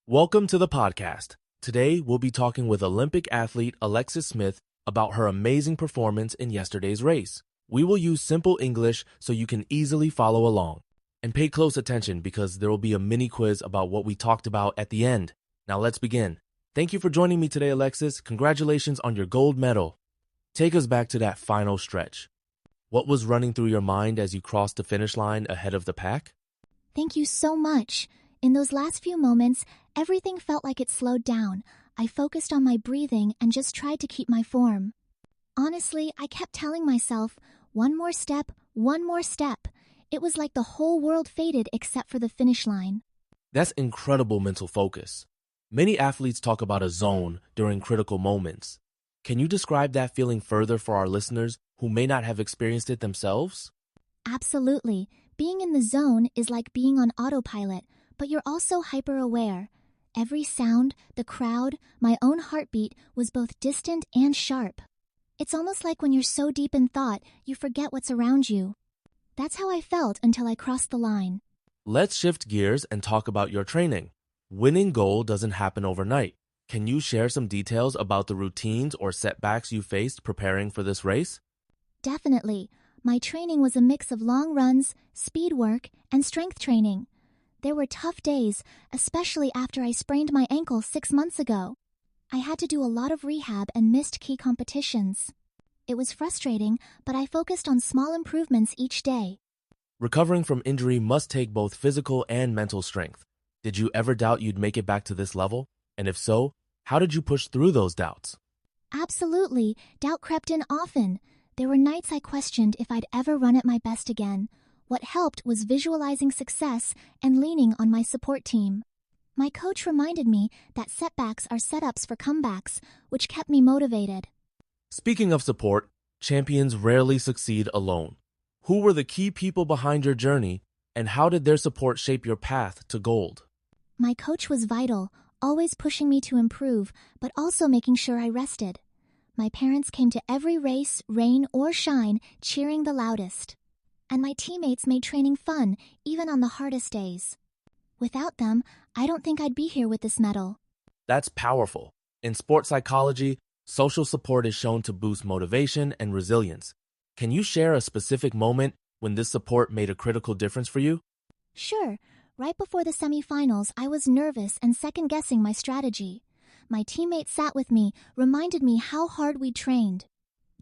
Welcome to the podcast. Today, we'll be talking with Olympic athlete Alexis Smith about her amazing performance in yesterday's race. We will use simple English so you can easily follow along. And pay close attention because there will be a mini quiz about what we talked about at the end. Now let's begin. Thank you for joining me today, Alexis. Congratulations on your gold medal. Take us back to that final stretch. What was running through your mind as you crossed the finish line ahead of the pack? Thank you so much. In those last few moments, everything felt like it slowed down. I focused on my breathing and just tried to keep my form. Honestly, I kept telling myself, one more step, one more step. It was like the whole world faded except for the finish line. That's incredible mental focus. Many athletes talk about a zone during critical moments. Can you describe that feeling further for our listeners who may not have experienced it themselves? Absolutely. Being in the zone is like being on autopilot, but you're also hyper-aware. Every sound, the crowd, my own heartbeat was both distant and sharp. It's almost like when you're so deep in thought, you forget what's around you. That's how I felt until I crossed the line. Let's shift gears and talk about your training. Winning gold doesn't happen overnight. Can you share some details about the routines or setbacks you faced preparing for this race? Definitely. My training was a mix of long runs, speed work, and strength training. There were tough days, especially after I sprained my ankle 6 months ago. I had to do a lot of rehab and missed key competitions. It was frustrating, but I focused on small improvements each day. Recovering from injury must take both physical and mental strength. Did you ever doubt you'd make it back to this level? And if so, how did you push through those doubts? Absolutely. Doubt crept in often. There were nights I questioned if I'd ever run at my best again. What helped was visualizing success and leaning on my support team. My coach reminded me that setbacks are setups for comebacks, which kept me motivated. Speaking of support, champions rarely succeed alone. Who were the key people behind your journey, and how did their support shape your path to gold? My coach was vital, always pushing me to improve, but also making sure I rested. My parents came to every race, rain or shine, cheering the loudest. And my teammates made training fun, even on the hardest days. Without them, I don't think I'd be here with this medal. That's powerful. In sports psychology, social support is shown to boost motivation and resilience. Can you share a specific moment when this support made a critical difference for you? Sure. Right before the semifinals, I was nervous and second-guessing my strategy. My teammates sat with me, reminded me how hard we trained.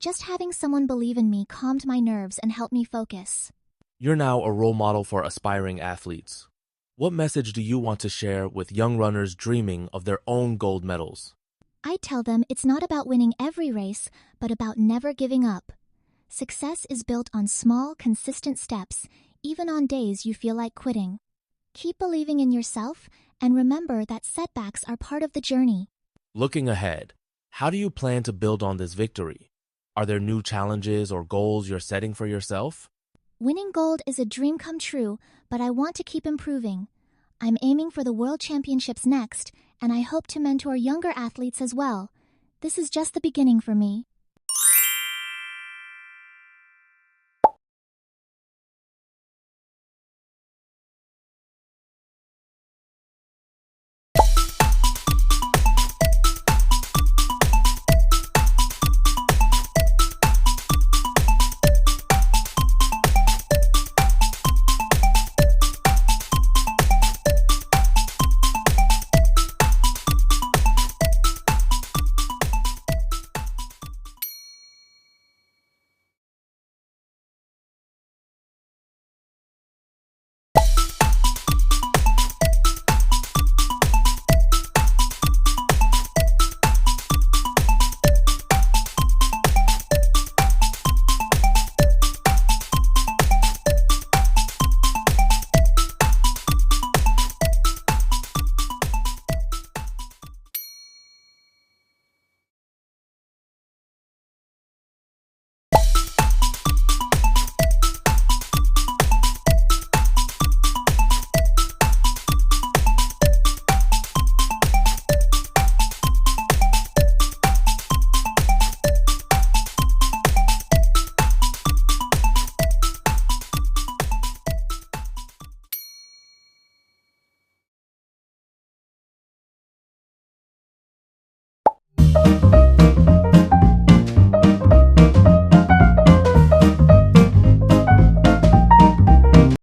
Just having someone believe in me calmed my nerves and helped me focus. You're now a role model for aspiring athletes. What message do you want to share with young runners dreaming of their own gold medals? I tell them it's not about winning every race, but about never giving up. Success is built on small, consistent steps, even on days you feel like quitting. Keep believing in yourself, and remember that setbacks are part of the journey. Looking ahead, how do you plan to build on this victory? Are there new challenges or goals you're setting for yourself? Winning gold is a dream come true, but I want to keep improving. I'm aiming for the World Championships next, and I hope to mentor younger athletes as well. This is just the beginning for me.